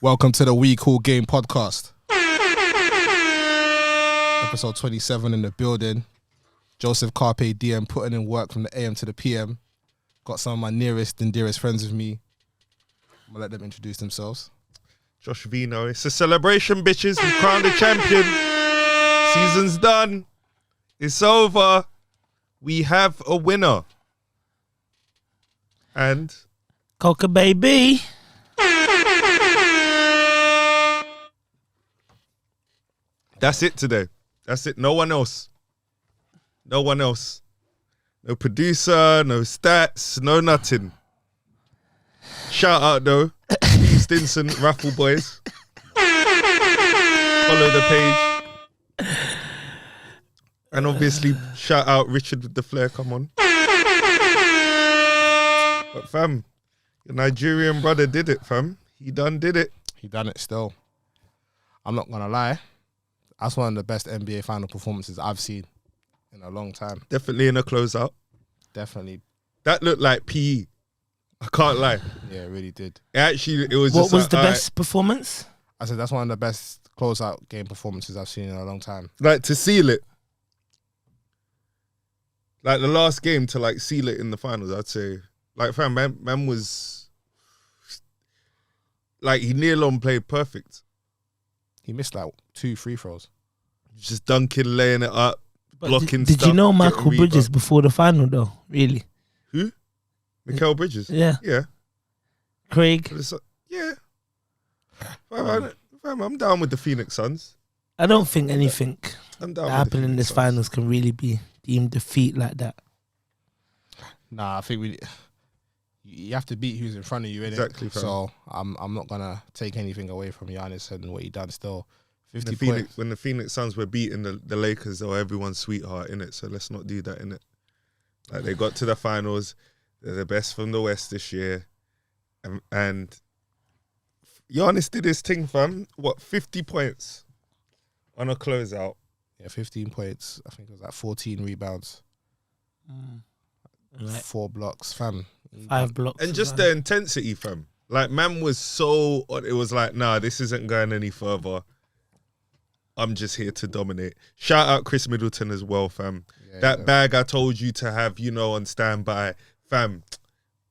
Welcome to the We Cool Game podcast. Episode 27 in the building. Joseph Carpe Diem putting in work from the AM to the PM. Got some of my nearest and dearest friends with me. I'm going to let them introduce themselves. Josh Vino. It's a celebration, bitches. We crowned the champion. Season's done. It's over. We have a winner. And Coca baby. that's it today. That's it. No one else. No one else. No producer, no stats, no nothing. Shout out though, Steve Stinson, Raffle Boys. Follow the page. And obviously, shout out Richard with the flair, come on. But fam, your Nigerian brother did it, fam. He done did it. He done it still. I'm not going to lie. That's one of the best NBA final performances I've seen in a long time. Definitely in a closeout. Definitely. That looked like PE. I can't lie. Yeah, it really did. It was What just was like, the alright. best performance? I said that's one of the best closeout game performances I've seen in a long time. Like to seal it. Like the last game to like seal it in the finals, I'd say. Like fam, man was like he nearly on played perfect. He missed like 2 free throws. Just dunking, laying it up, But blocking did stuff. you know getting Michael Bridges rebounds. before the final though? Really? Who? Mikal Bridges? Yeah. Yeah. Craig. But it's yeah. Fam, I'm down with the Phoenix Suns. I don't think anything I'm down that with the happened in Phoenix this Suns. finals can really be deemed defeat like that. Nah, I think you have to beat who's in front of you, innit? Exactly, fam. So I'm not gonna take anything away from Giannis and what he done. Still, 50 The Phoenix, points. when the Phoenix Suns were beating the Lakers, they were everyone's sweetheart, innit? So let's not do that, innit? Like they got to the finals. They're the best from the West this year. And Giannis did his thing, fam. What, 50 points on a closeout? Yeah, 15 points. I think it was like 14 rebounds, Like 4 blocks, fam. 5 blocks. And as just well. the intensity, fam. Like, man was so... It was like, nah, this isn't going any further. I'm just here to dominate. Shout out Chris Middleton as well, fam. Yeah, That yeah. bag I told you to have, on standby. Fam,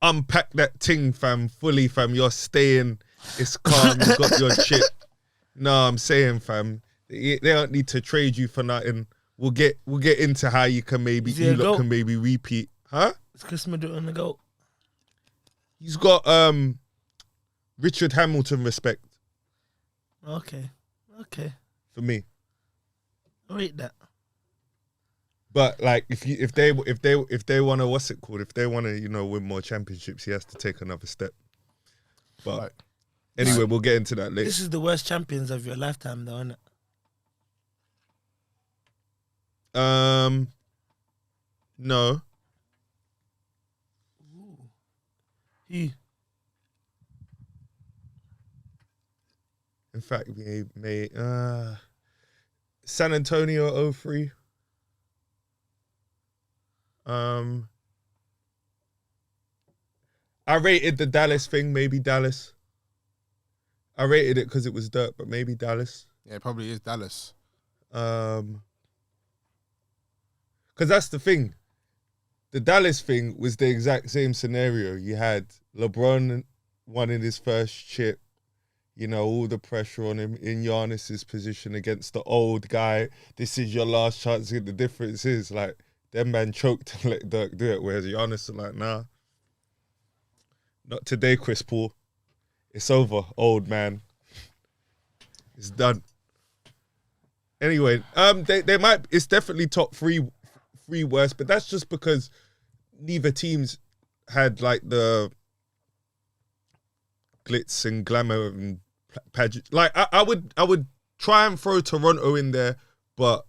unpack that ting, fam, fully, fam. You're staying. It's calm. You got your chip. No, I'm saying, fam, they don't need to trade you for nothing. We'll get into how you can maybe, Is he a you lot goat? can maybe repeat. Huh? Is Chris Middleton the GOAT? He's got Richard Hamilton respect Okay. for me. I rate that. But like, if they want to, what's it called? If they want to, win more championships, he has to take another step. But Like, anyway, we'll get into that later. This is the worst champions of your lifetime though, isn't it? No. Who? In fact, we may San Antonio 03. I rated the Dallas thing, maybe Dallas. I rated it because it was dirt, but maybe Dallas. yeah, it probably is Dallas. Because that's the thing. The Dallas thing was the exact same scenario. You had LeBron winning his first chip, all the pressure on him in Giannis's position against the old guy. This is your last chance. The difference is, like, them man choked and let Dirk do it, whereas Giannis is like, nah, not today, Chris Paul. It's over, old man. It's done. Anyway, they might. It's definitely top three worst, but that's just because neither teams had like the glitz and glamour and pageant. Like I would try and throw Toronto in there, but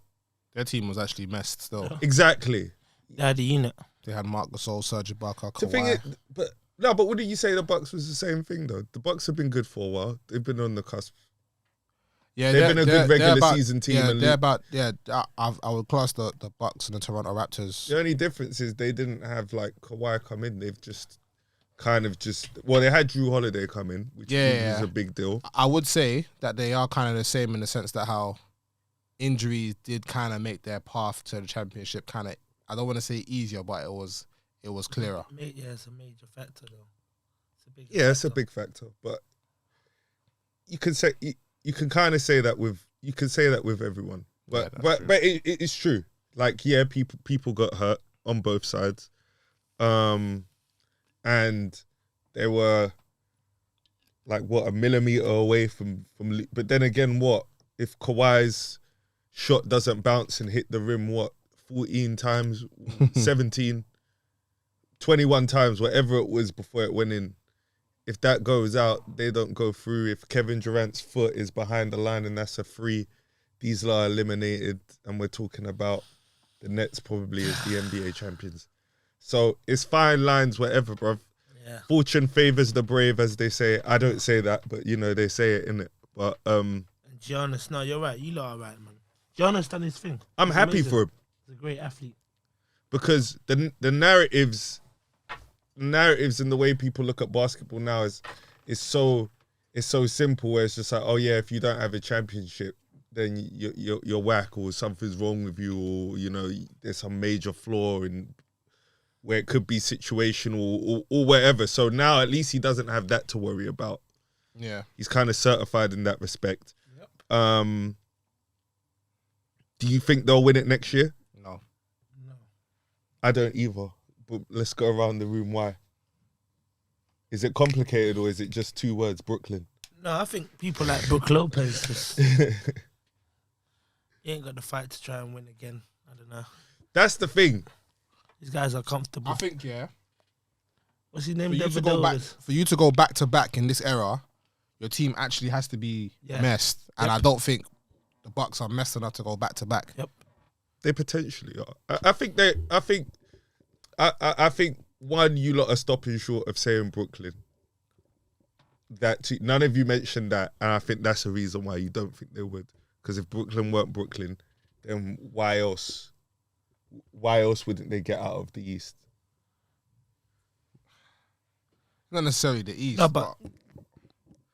Their team was actually messed still. exactly. They had a unit. They had Marc Gasol, Serge Ibaka, The thing Kawhi. is, but wouldn't you say the Bucks was the same thing though? The Bucks have been good for a while. They've been on the cusp. Yeah, They've been a good regular about- season team Yeah, and they're league. about. Yeah, I would class the Bucks and the Toronto Raptors. The only difference is they didn't have like Kawhi come in. They've just kind of just they had Drew Holiday come in, which is a big deal. I would say that they are kind of the same in the sense that how injuries did kind of make their path to the championship kind of, I don't want to say easier, but it was clearer. Yeah, it's a major factor though. It's a big factor, but you can say you can kind of say that with everyone, but it's true. Like people got hurt on both sides, and they were like a millimeter away from. But then again, what if Kawhi's shot doesn't bounce and hit the rim? 14 times, 17, 21 times, whatever it was before it went in. If that goes out, they don't go through. If Kevin Durant's foot is behind the line and that's a free, these are eliminated. And we're talking about the Nets probably as the NBA champions. So it's fine lines, whatever, bruv. Yeah. Fortune favors the brave, as they say. I don't say that, but they say it, innit? But and Giannis, no, you're right. You lot are right, man. Giannis done his thing. I'm happy for him. He's a great athlete. Because the narratives and the way people look at basketball now is so simple, where it's just like, oh yeah, if you don't have a championship, then you're whack, or something's wrong with you, or there's some major flaw in where it could be situational or whatever. So now at least he doesn't have that to worry about. Yeah, he's kind of certified in that respect. Yep. Do you think they'll win it next year? No. I don't either. But let's go around the room. Why? Is it complicated, or is it just 2 words, Brooklyn? No, I think people like Brook Lopez just he ain't got the fight to try and win again. I don't know. That's the thing. These guys are comfortable. I think What's his name? For you to go back to back in this era, your team actually has to be messed, and I don't think the Bucks are messed enough to go back to back. Yep. They potentially are. I think one, you lot are stopping short of saying Brooklyn. None of you mentioned that, and I think that's the reason why you don't think they would. Because if Brooklyn weren't Brooklyn, then why else? Why else wouldn't they get out of the East? Not necessarily the East, no, but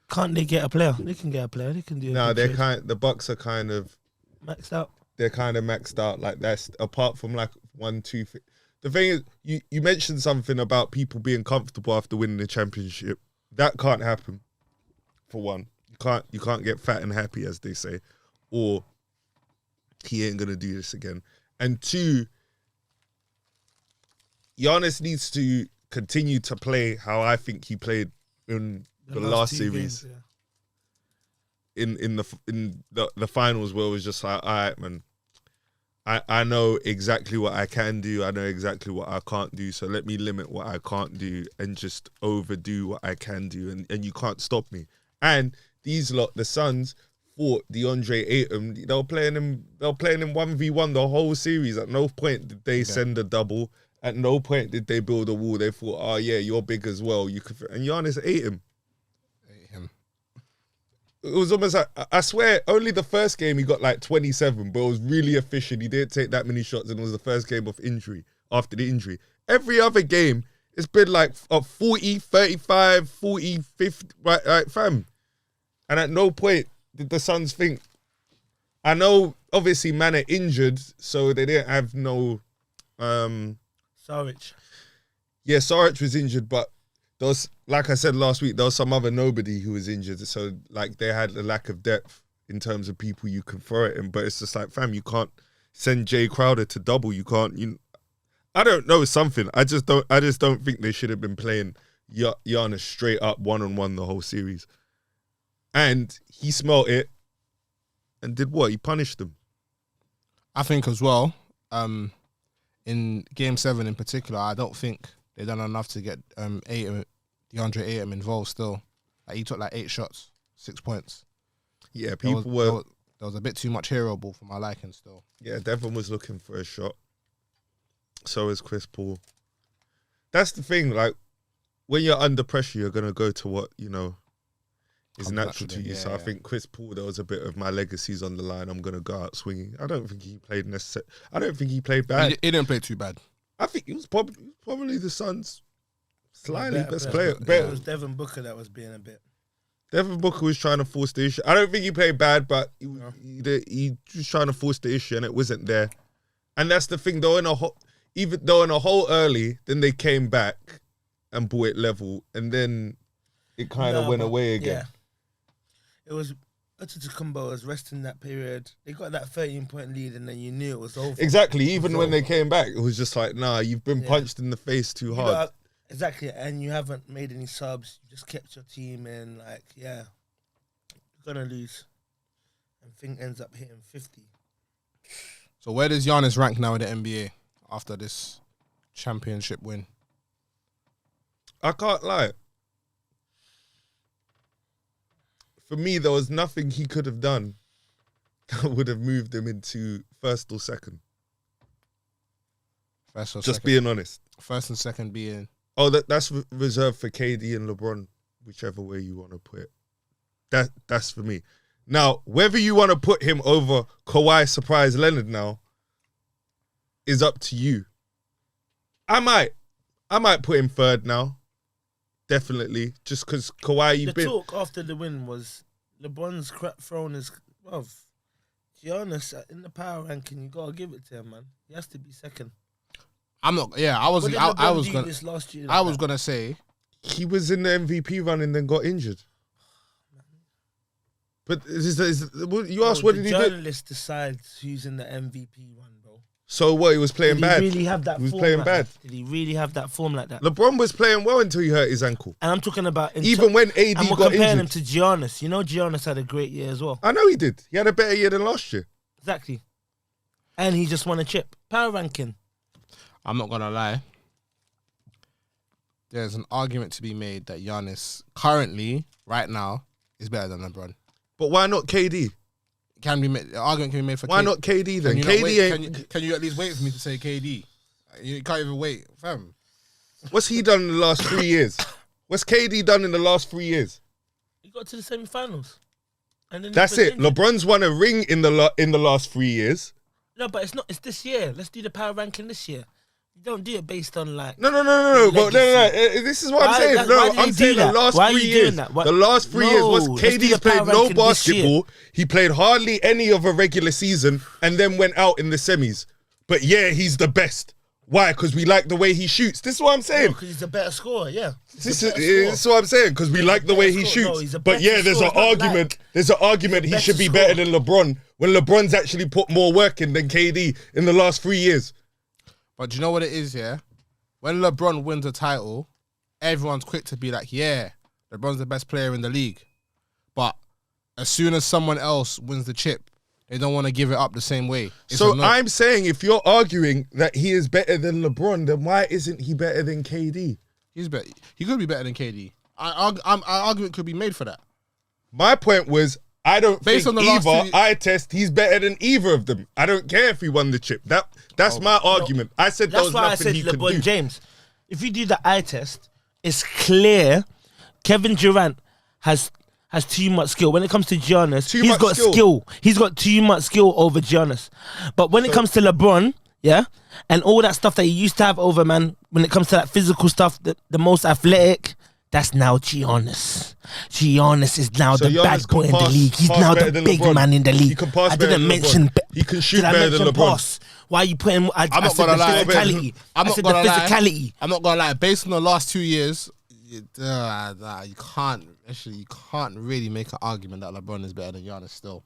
can't they get a player? They can get a player. They can do. No, the Bucks are kind of maxed out. They're kind of maxed out. Like that's apart from like 1, 2. The thing is, you mentioned something about people being comfortable after winning the championship. That can't happen. For one, you can't get fat and happy, as they say, or he ain't gonna do this again. And 2, Giannis needs to continue to play how I think he played in the last series. Games, In the finals, where it was just like, all right, man, I know exactly what I can do. I know exactly what I can't do. So let me limit what I can't do and just overdo what I can do. And you can't stop me. And these lot, the Suns, fought DeAndre Ayton. They were playing him 1v1 the whole series. At no point did they send a double. At no point did they build a wall. They thought, oh yeah, you're big as well. You could. And Giannis ate him. It was almost like, I swear, only the first game he got like 27, but it was really efficient. He didn't take that many shots, and it was the first game of injury, after the injury. Every other game, it's been like 40, 35, 40, 50, right, fam. And at no point did the Suns think, I know, obviously, man are injured, so they didn't have no... Saric. Yeah, Saric was injured, but there was, like I said last week, there was some other nobody who was injured. So, like, they had a lack of depth in terms of people you can throw it in. But it's just like, fam, you can't send Jay Crowder to double. You can't. I don't know, something. I just don't think they should have been playing Giannis straight up 1-on-1 the whole series. And he smelt it and did what? He punished them. I think as well, in Game 7 in particular, I don't think they've done enough to get DeAndre Ayton involved still. Like, he took like 8 shots, 6 points. Yeah, There was a bit too much hero ball for my liking still. Yeah, Devin was looking for a shot. So is Chris Paul. That's the thing, like, when you're under pressure, you're going to go to what, is natural to you. So I think Chris Paul, there was a bit of my legacy's on the line. I'm going to go out swinging. I don't think he played bad. He didn't play too bad. I think it was probably the Suns' Slightly best Better. player. It was Devin Booker that was being a bit. Devin Booker was trying to force the issue. I don't think he played bad, but he was trying to force the issue and it wasn't there. And that's the thing, though, even though in a hole early, then they came back and brought it level, and then it kind of went away again. Yeah. It was Antetokounmpo was resting that period. They got that 13-point lead, and then you knew it was over. Exactly. Even when they came back, it was just like, nah, you've been punched in the face too hard. Exactly, and you haven't made any subs. You just kept your team in. Like, you're gonna lose, and thing ends up hitting 50. So where does Giannis rank now in the NBA after this championship win? I can't lie. For me, there was nothing he could have done that would have moved him into first or second. First or Just second? being honest. First and second being... Oh, that's reserved for KD and LeBron, whichever way you want to put it. That's for me. Now, whether you want to put him over Kawhi Surprise Leonard now is up to you. I might put him third now. Definitely. Just because Kawhi, The talk after the win was LeBron's crap throne is, Giannis in the power ranking, you got to give it to him, man. He has to be second. I'm not... Yeah, I was going this last year. I was going to say... he was in the MVP run and then got injured. But you asked what did he do? The journalist decides who's in the MVP run, bro. So what? He was playing bad. Did he really have that He was form playing like bad. that? Did he really have that form like that? LeBron was playing well until he hurt his ankle. And I'm talking about... Even when AD and we're got comparing injured. him to Giannis. You know Giannis had a great year as well. I know he did. He had a better year than last year. Exactly. And he just won a chip. Power ranking. I'm not going to lie. There's an argument to be made that Giannis currently, right now, is better than LeBron. But why not KD? The argument can be made for Why not KD then? Can you, KD ain't... can you at least wait for me to say KD? You can't even wait, fam. What's he done in the last 3 years? What's KD done in the last 3 years? He got to the semi-finals. And then That's it. LeBron's won a ring in the last 3 years. No, but it's not. It's this year. Let's do the power ranking this year. You don't do it based on like... No. But this is what I'm saying. I'm saying the last 3 years. The last 3 years was KD's played no basketball. He played hardly any of a regular season and then went out in the semis. But yeah, he's the best. Why? Because we like the way he shoots. This is what I'm saying. Because he's a better scorer, yeah. This is what I'm saying. Because we like the way he shoots. But yeah, there's an argument. There's an argument he should be better than LeBron when LeBron's actually put more work in than KD in the last 3 years. But do you know what it is, yeah? When LeBron wins a title, everyone's quick to be like, yeah, LeBron's the best player in the league. But as soon as someone else wins the chip, they don't want to give it up the same way. So I'm saying if you're arguing that he is better than LeBron, then why isn't he better than KD? He's better. He could be better than KD. Our argument could be made for that. My point was, I don't Based think on the last eye test, he's better than either of them. I don't care if he won the chip. That's my argument. I said there was nothing he could do. LeBron James. If you do the eye test, it's clear Kevin Durant has too much skill. When it comes to Giannis, he's got skill. He's got too much skill over Giannis. But when it comes to LeBron, yeah, and all that stuff that he used to have over, man, when it comes to that physical stuff, the most athletic, that's now Giannis. Giannis is now the bad boy in the league. He's now the big man in the league. He can pass I didn't mention... He can shoot better than LeBron. Why are you putting... I'm not going to lie. Physicality. I'm not going to lie. Based on the last 2 years, you can't really make an argument that LeBron is better than Giannis still.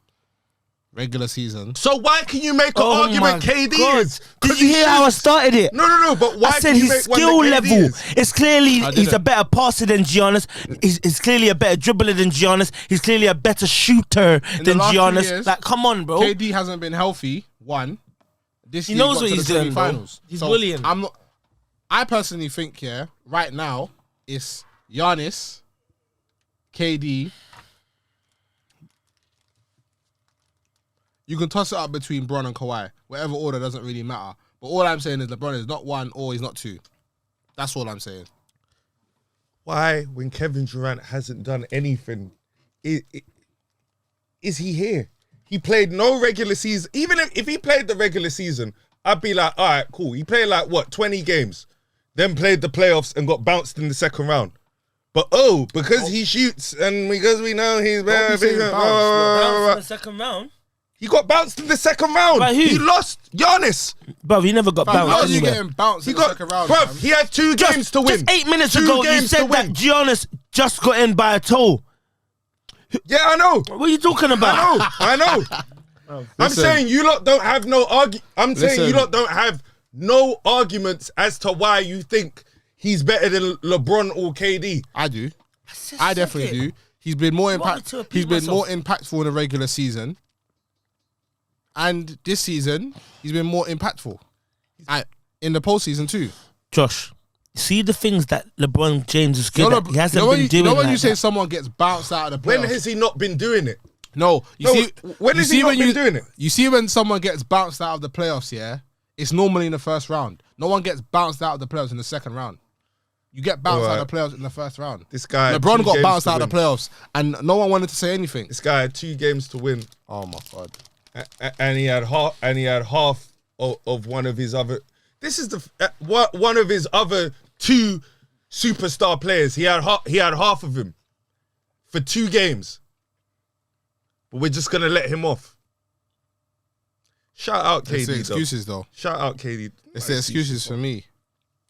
Regular season. So why can you make an argument KD is? Did you hear how I started it? No, but why I said his skill level. It's clearly he's a better passer than Giannis. He's clearly a better dribbler than Giannis. He's clearly a better shooter than Giannis. Years, like, come on, bro. KD hasn't been healthy. One. This he knows what he's doing, bro. He's bullying. I personally think, right now, it's Giannis, KD. You can toss it up between Bron and Kawhi. Whatever order doesn't really matter. But all I'm saying is LeBron is not one or he's not two. That's all I'm saying. Why, when Kevin Durant hasn't done anything, is he here? He played no regular season. Even if he played the regular season, I'd be like, all right, cool. He played 20 games. then played the playoffs and got bounced in the second round. But because he shoots and because we know he's better, Bounced in the second round. he got bounced in the second round. By who? He lost Giannis. Bro, he never got How bounced are you anywhere. getting bounced He in the got, second round? bro. Man? He had 2 games to win. Just 8 minutes 2 ago, you games said to that win. Giannis just got in by a toe. Yeah, I know. What are you talking about? I know. I'm Listen. saying you lot don't have no I'm saying you Listen. lot don't have no arguments as to why you think he's better than LeBron or KD. I do. just I said definitely it. do. He's been more Want me to repeat He's been myself? more impactful in the regular season, and this season he's been more impactful. In the postseason too. Josh, see the things that LeBron James is good at. He hasn't been doing You know when like you say that. someone gets bounced out of the When playoffs? has he not been doing it? No, No, when has he not been doing it? You see when someone gets bounced out of the playoffs, yeah, it's normally in the first round. No one gets bounced out of the playoffs in the second round. You get bounced out of the playoffs in the first round. This guy had LeBron 2 got games bounced to out of the win. playoffs, and no one wanted to say anything. This guy had 2 games to win, Oh my god! and he had half of one of his other. This is one of his other 2 superstar players. He had half of him for 2 games, but we're just gonna let him off. Shout out KD. It's the excuses though. Shout out KD. It's the excuses for me.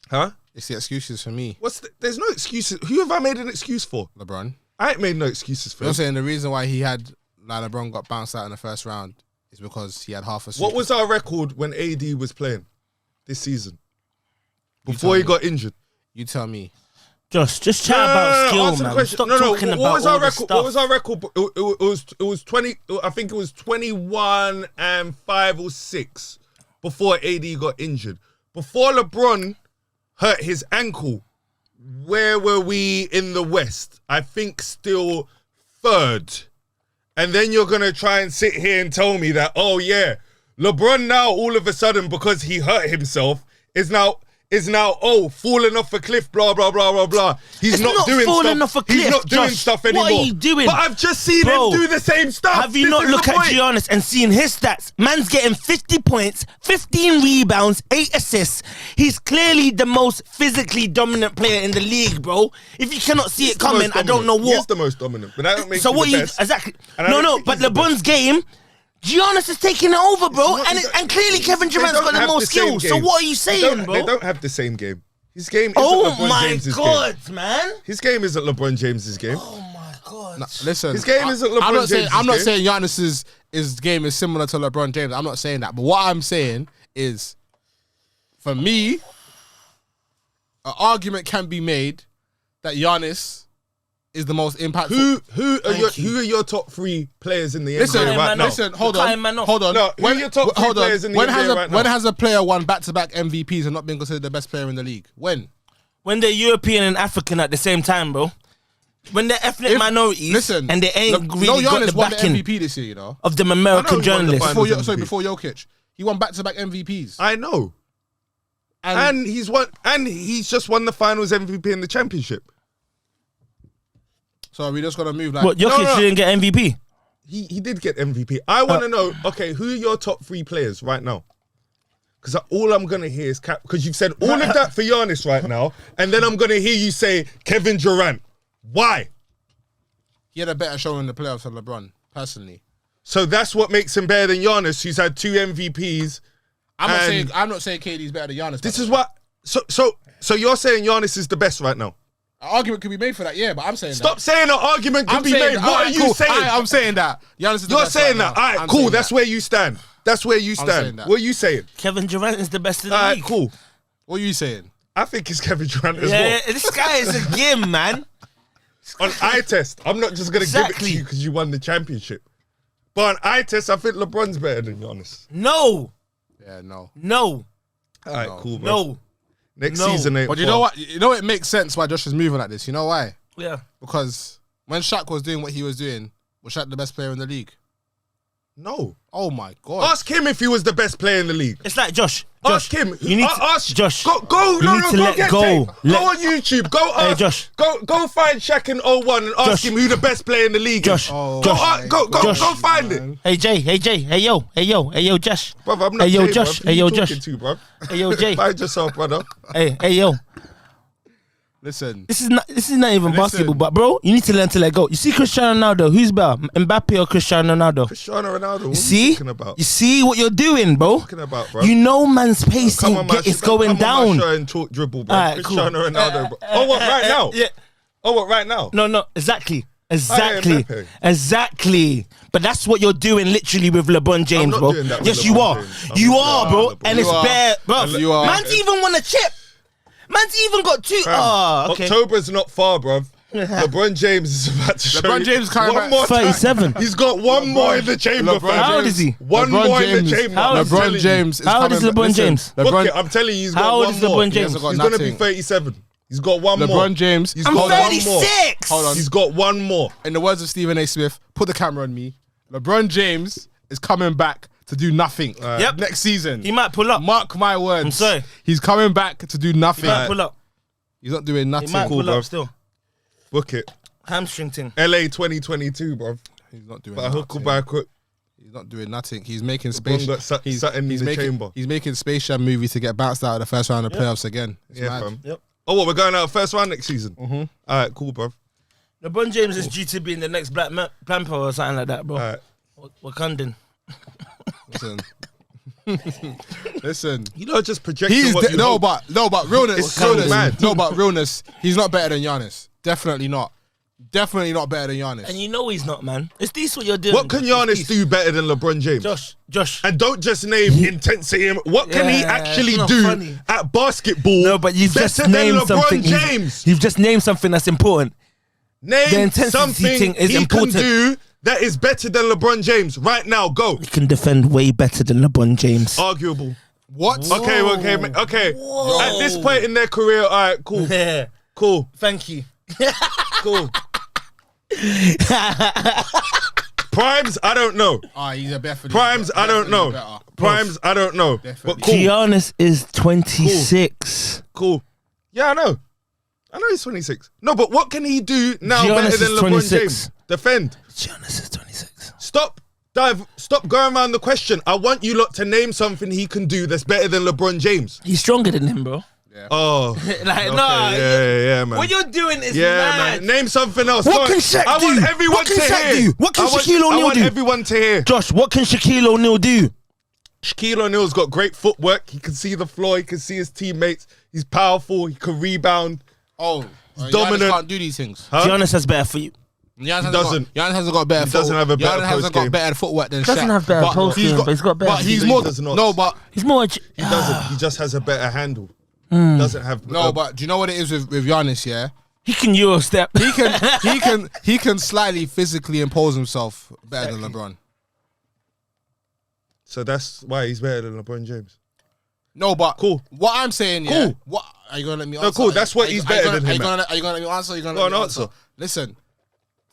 Huh? It's the excuses for me. There's no excuses. Who have I made an excuse for? LeBron. I ain't made no excuses for You're him. saying the reason why LeBron got bounced out in the first round is because he had half a suit. What was our record when AD was playing this season? You Before tell he me. got injured. You tell me. Josh, just chat about skill, answer the man. question. Stop No, talking what about was all our the record? stuff. What was our record? It was 20. I think it was 21-5 or 6 before AD got injured. Before LeBron hurt his ankle, where were we in the West? I think still 3rd. And then you're gonna try and sit here and tell me that, oh yeah, LeBron now all of a sudden because he hurt himself is now falling off a cliff, blah blah blah blah blah. He's It's not not doing falling stuff. off a cliff, He's not doing Josh. stuff anymore. What are you doing? But I've just seen Bro, him do the same stuff. Have you This not is the looked at point. Giannis and seen his stats? Man's getting 50 points, 15 rebounds, 8 assists. He's clearly the most physically dominant player in the league, bro. If you cannot see He's it the most coming, I don't know dominant. He is what. the most dominant, but that don't make So him what the you best. exactly? And I No, don't no. think But he's the LeBron's best. game, Giannis is taking it over, bro. It's not- And clearly Kevin they Durant's don't got the have more the same skills. So game. what are you They saying, don't- bro? They don't have the same game. His game isn't Oh LeBron my James's god, game. man! His game isn't LeBron James's game. Oh my god! Listen, His game isn't LeBron I'm not saying. James's I'm not game. saying Giannis's game is similar to LeBron James. I'm not saying that. But what I'm saying is, for me, an argument can be made that Giannis is the most impactful. Who Thank you. are your top 3 players in the Listen, NBA right now? listen, hold Cutting on, man off. hold on. No, who are your top 3 players in the when NBA has right now? when has a player won back-to-back MVPs and not been considered the best player in the league? When? When they're European and African at the same time, bro. When they're ethnic minorities, Listen, and they ain't no, really got Giannis the won the backing MVP this year. You know, of them I know American he won the journalists. finals. before Jokic, he won back-to-back MVPs. I know. And he's just won the finals MVP in the championship. So we just gotta move like. What, Jokic No. didn't get MVP? He did get MVP. I want to know, okay, who are your top 3 players right now? Because all I'm going to hear is Cap. Because you've said all of that for Giannis right now, and then I'm going to hear you say Kevin Durant. Why? He had a better show in the playoffs than LeBron, personally. So that's what makes him better than Giannis, who's had 2 MVPs. I'm not saying KD's better than Giannis. This is what. So you're saying Giannis is the best right now? An argument could be made for that, yeah, but I'm saying Stop that. saying an argument can I'm be saying made. that. What Alright, are you cool. saying? I'm saying that. Giannis is the You're best saying right that. now. All right, I'm cool. saying That's that. where you stand. That's where you saying stand. that. What are you saying? Kevin Durant is the best in the All right, league. cool. What are you saying? I think it's Kevin Durant as Yeah, well. this guy is a game, man. On eye test, I'm not just gonna give it Exactly. to you because you won the championship. But on eye test, I think LeBron's better than Giannis. No, Yeah, no. no, All right, No. cool, bro. no. Next No. season ain't But you far. know what? You know it makes sense why Josh is moving like this. You know why? Yeah. Because when Shaq was doing what he was doing, was Shaq the best player in the league? No. Oh my God. Ask him if he was the best player in the league. It's like Josh. Ask him. You need to, ask Josh. Go. You No, need no. to Go let get go. tape. Go on YouTube. Go ask. Josh. Go find Shaq in 01 and ask Josh. him who the best player in the league Josh. is. Oh Josh. Go find it. Hey Jay. Hey yo, Josh. Brother, I'm not Hey yo, Jay, Josh. bruv. Hey Who yo, you Josh. talking to, bruv? Hey yo, Jay. Find yourself, brother. Hey yo. Listen. This is not even basketball, but bro, you need to learn to let go. You see Cristiano Ronaldo, who's better, Mbappe or Cristiano Ronaldo? Cristiano Ronaldo. What See? are you talking about? You see what you're doing, bro? Talking about, bro? You know man's pace Come on, man. it's going down. Come on, my show and talk dribble, bro. Alright, cool. Cristiano Ronaldo, bro. Oh, what, right now? Yeah. Oh, what, right now? No, exactly. Mbappe. Exactly. But that's what you're doing literally with LeBron James, not bro. doing that with Yes, LeBron you are. James. I'm You not are, doing bro. that with And LeBron. it's bare, bro. You are. Man's even won a chip. Man's even got two. Fam, Oh, okay. October's not far, bruv. LeBron James is about to show LeBron you James coming one back. more time. 37. He's got one more in the chamber, LeBron fam. How old is he? One LeBron more in James- the chamber. How old I'm is telling LeBron you. James is How old coming is back. LeBron Listen, James? Look LeBron, it, I'm telling you, he's got How old one is more. LeBron James? He hasn't got He's going to be nothing. 37. He's got one more. LeBron James. He's I'm got one more. 36. Hold on. He's got one more. In the words of Stephen A. Smith, put the camera on me. LeBron James is coming back to do nothing. Yep. Next season. He might pull up. Mark my words. I'm sorry. He's coming back to do He nothing. might pull up. He's not doing He nothing. might Cool, pull up bruv. still. Book it. Hamstring thing. LA 2022, bruv. He's not doing But hook nothing. back hook. He's not doing nothing. He's making LeBron space. got something in the making, chamber. He's making Space Jam movie to get bounced out of the first round of playoffs again. It's Yeah, mad. fam. Yep. Oh, what, we're going out first round next season? Mm-hmm. All right, cool, bruv. LeBron James is due to be in the next Black Panther or something like that, bro. All right. Wakandan. Listen. Listen. You know, just projecting He's what you hope. but realness. It's so realness. mad. No, but realness. He's not better than Giannis. Definitely not. Definitely not better than Giannis. And you know he's not, man. It's this what you're doing. What can Giannis do better than LeBron James? Josh. And don't just name intensity. What can he Yeah, actually it's not do funny. at basketball? No, but you've better just than named LeBron something. James. You've just named something that's important. The Name intensity something thing is he important. can do that is better than LeBron James. Right now, go. He can defend way better than LeBron James. Arguable. What? Okay. Whoa. At this point in their career, all right, cool, Yeah. cool, Thank you. cool. Primes, I don't know. He's a definitely. Primes, I don't know. better. Primes, I don't know. Definitely. But cool, Giannis is 26. cool. Yeah, I know he's 26. No, but what can he do now Giannis better than is LeBron 26. James? Defend. Giannis is 26. Stop going around the question. I want you lot to name something he can do that's better than LeBron James. He's stronger than him, bro. Oh. Like, Okay, no. yeah, man. What you're doing is Yeah, mad. man. Name something else. What Go on. can Shaq I want do? everyone What can to Shaq hear. do? What can Shaquille I O'Neal want do? everyone to hear. Josh, what can Shaquille O'Neal do? Shaquille O'Neal's got great footwork. He can see the floor. He can see his teammates. He's powerful. He can rebound. Giannis dominant. can't do these things. Huh? Giannis has better for you. Giannis doesn't. Hasn't got better. He doesn't have a better Giannis hasn't post got game. better footwork than Shaq. Doesn't have better post game, but he's got better But he's He more. does not. No, but He's more. He doesn't. He just has a better handle. Hmm. Doesn't have. no, but do you know what it is with Giannis? Yeah, He can Euro step. he can slightly physically impose himself better than LeBron. So that's why he's better than LeBron James. No, but Cool. What I'm saying, yeah. Cool. What are you gonna let me answer? No, cool, that's what Are you- he's are you better gonna- than are you him gonna- Are you gonna let me answer? Are you gonna Go let me on, answer? answer. Listen,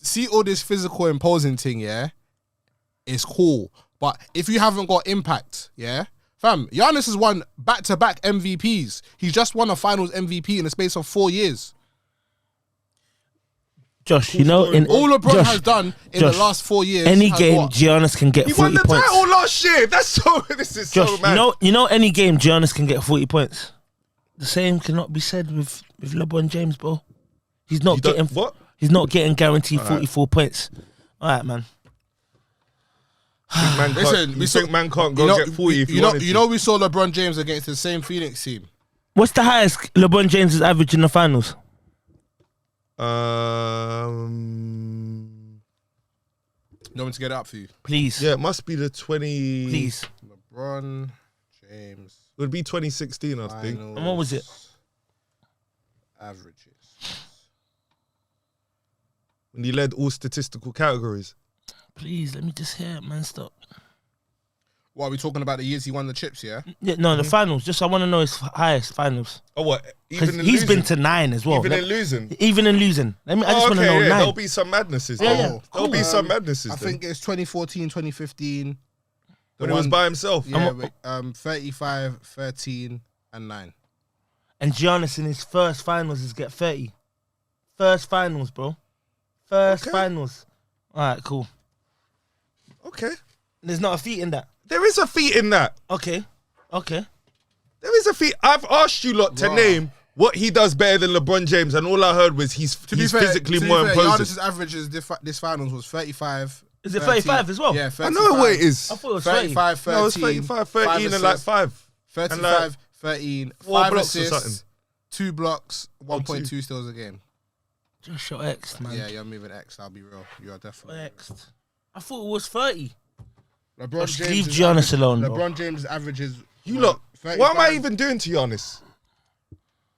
see all this physical imposing thing, yeah. It's cool, but if you haven't got impact, yeah. Fam, Giannis has won back-to-back MVPs. He's just won a Finals MVP in the space of 4 years. Josh, you know, in All LeBron Josh, has done in Josh, the last 4 years. any has game what? Giannis can get He won 40 the points. title last year. That's so. This is Josh, so mad. you know, any game Giannis can get 40 points. The same cannot be said with LeBron James, bro. He's not getting what? He's not getting guaranteed All right. 44 points. All right, man. Man Listen, you we think saw- man can't go get 40 if he wanted to? we saw LeBron James against the same Phoenix team. What's the highest LeBron James is average in the finals? No one to get it up for you. Please. Yeah, it must be the 20. Please. LeBron James. It would be 2016, I think. Finals And what was it? Averages. When he led all statistical categories. Please, let me just hear it, man. Stop. What are we talking about? The years he won the chips, yeah? Yeah, no, the finals. Just I want to know his highest finals. Oh, what? Because Even in he's losing? been to 9 as well. Even in losing? Even in losing. I just want to know 9. There'll be some madnesses. Yeah. There'll be some madnesses. I think it's 2014, 2015. When he was by himself. Yeah, 35, 13, and 9. And Giannis in his first finals is get 30. First finals, bro. First finals. All right, cool. Okay. There's not a feat in that. There is a feat in that. Okay. There is a feat. I've asked you lot to name what he does better than LeBron James, and all I heard was he's physically more imposing. Giannis's average this finals was 35. Is it 35 as well? Yeah, 35. I know what it is. I thought it was 35, 13. No, it's 35, 13 and like 5. 35, 13, 4 5 blocks or something. assists, 2 blocks, 1.2 steals a game. Just your X, man. Yeah, you're moving X, I'll be real. You are definitely X. I thought it was 30. LeBron Just James leave Giannis alone, bro. LeBron James averages. You lot, 35. what am I even doing to Giannis?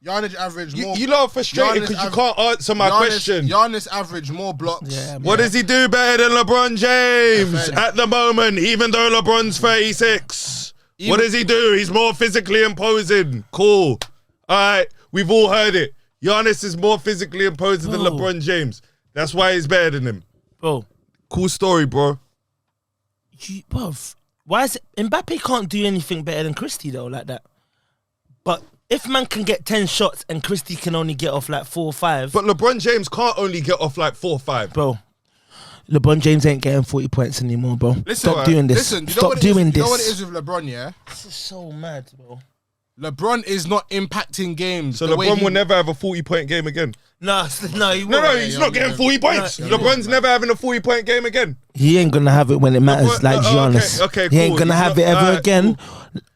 Giannis average more. You lot are frustrated because you can't answer my question. Giannis average more blocks. Yeah, What does he do better than LeBron James Yeah, at the moment, even though LeBron's 36? What does he do? He's more physically imposing. Cool. All right, we've all heard it. Giannis is more physically imposing than LeBron James. That's why he's better than him. Bro. Cool story, bro. Why is it Mbappe can't do anything better than Christie though, like that? But if man can get 10 shots and Christie can only get off like 4 or 5. But LeBron James can't only get off like 4 or 5. Bro, LeBron James ain't getting 40 points anymore, bro. Stop doing this. Listen, Stop doing this. You know what it is with LeBron, yeah? This is so mad, bro. LeBron is not impacting games. So LeBron will never have a 40-point game again. No, he won't. No, he's not getting 40 points. LeBron's never having a 40-point game again. He ain't gonna have it when it matters, like Giannis. Okay, he ain't cool. gonna have it ever again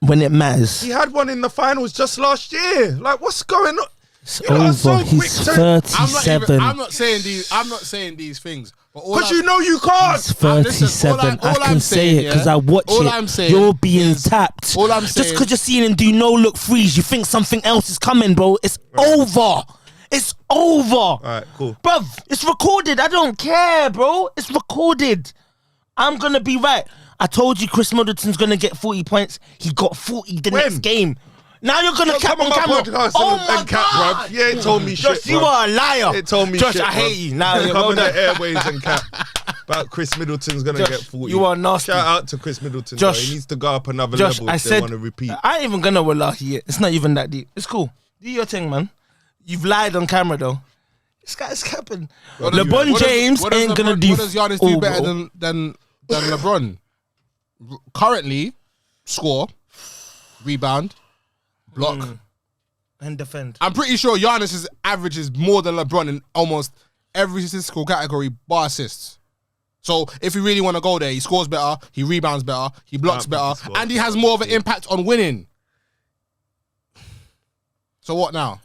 when it matters. He had one in the finals just last year. Like, what's going on? It's over. He's 37. I'm not saying these things. Because you know you can't. He's 37. I can say it because I watch it. You're being tapped. All I'm Just saying, because you're seeing him do no-look freeze, you think something else is coming, bro. It's over. It's over. All right, cool. Bruv, it's recorded. I don't care, bro. It's recorded. I'm going to be right. I told you Chris Middleton's going to get 40 points. He got 40 the next game. Now you're going to cap on camera. And cap, bruv. You ain't told me shit, Josh, you are a liar. It told me Josh, shit, I hate you. Now come on the airways and cap. About Chris Middleton's going to get 40. You are nasty. Shout out to Chris Middleton. Josh, he needs to go up another Josh, level if they want to repeat. I ain't even going to wallahi yet. It's not even that deep. It's cool. Do your thing, man. You've lied on camera, though. This guy's capping. LeBron James ain't going to do... What does Giannis do better than LeBron? Currently, score, rebound, block, and defend. I'm pretty sure Giannis' average is more than LeBron in almost every statistical category, bar assists. So if you really want to go there, he scores better, he rebounds better, he blocks better, and he has more of an impact on winning. So what now?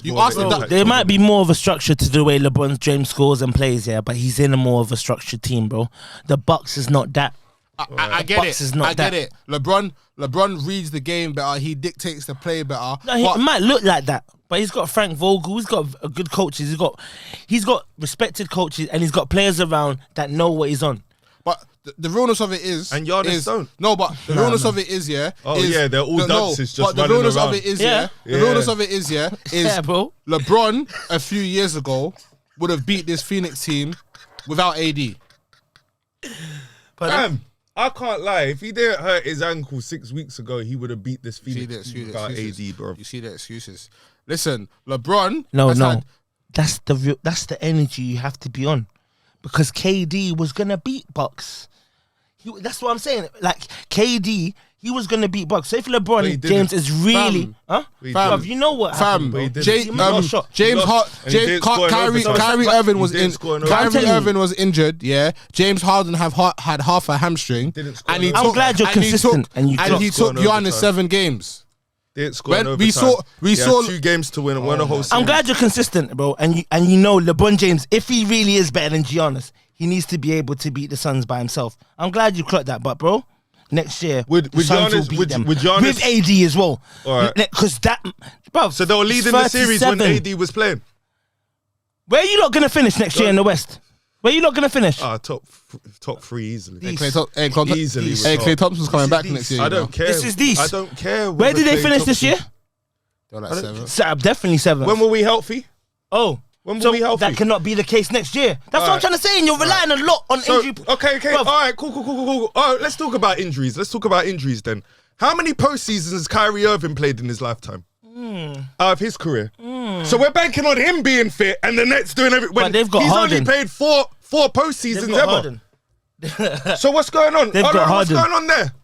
You asked him that. There might be more of a structure to the way LeBron James scores and plays, yeah, but he's in a more of a structured team, bro. The Bucks is not that. I get it. I get it. LeBron reads the game better. He dictates the play better. No, he might look like that, but he's got Frank Vogel. He's got good coaches. He's got respected coaches, and he's got players around that know what he's on. But the realness of it is, and Giannis don't. No, but the realness of it is, yeah. Oh yeah, they're all dunces just running around. But the realness of it is, yeah. The realness of it is, yeah. Is yeah, bro. LeBron a few years ago would have beat this Phoenix team without AD. Damn. I can't lie. If he didn't hurt his ankle 6 weeks ago, he would have beat this Phoenix team without AD, bro. You see the excuses. Listen, LeBron. No. That's the energy you have to be on, because KD was gonna beat Bucks. That's what I'm saying. Like KD, he was gonna beat Bucks. So if LeBron James is really, fam, you know what happened, bro? Kyrie Irving was in. Kyrie Irving was injured. Yeah, James Harden had half a hamstring, and I'm glad you're consistent. And he took Giannis 7 games. Didn't score in we saw 2 games to win a whole series. I'm glad you're consistent, bro. And you know LeBron James, if he really is better than Giannis, he needs to be able to beat the Suns by himself. I'm glad you clocked that, but bro, next year with Suns Giannis, will beat them with Giannis, with AD as well. All right. Because that, bro. So they were leading the series when AD was playing. Where are you not gonna finish next year in the West? Where you not gonna finish? Top 3 easily. Hey, Klay Thompson's coming back next year. I don't care. This is these. I don't care. Where did they finish this year? They're like 7. Definitely 7. When were we healthy? Oh. When were we healthy? That cannot be the case next year. That's what I'm trying to say, and you're relying a lot on injury. Okay. Bruv. All right, cool. All right, let's talk about injuries. Then. How many postseasons has Kyrie Irving played in his lifetime? Out of his career. So we're banking on him being fit and the Nets doing everything. But they've got he's Harden. only played four postseasons ever. Harden. So what's going on? They've got Harden.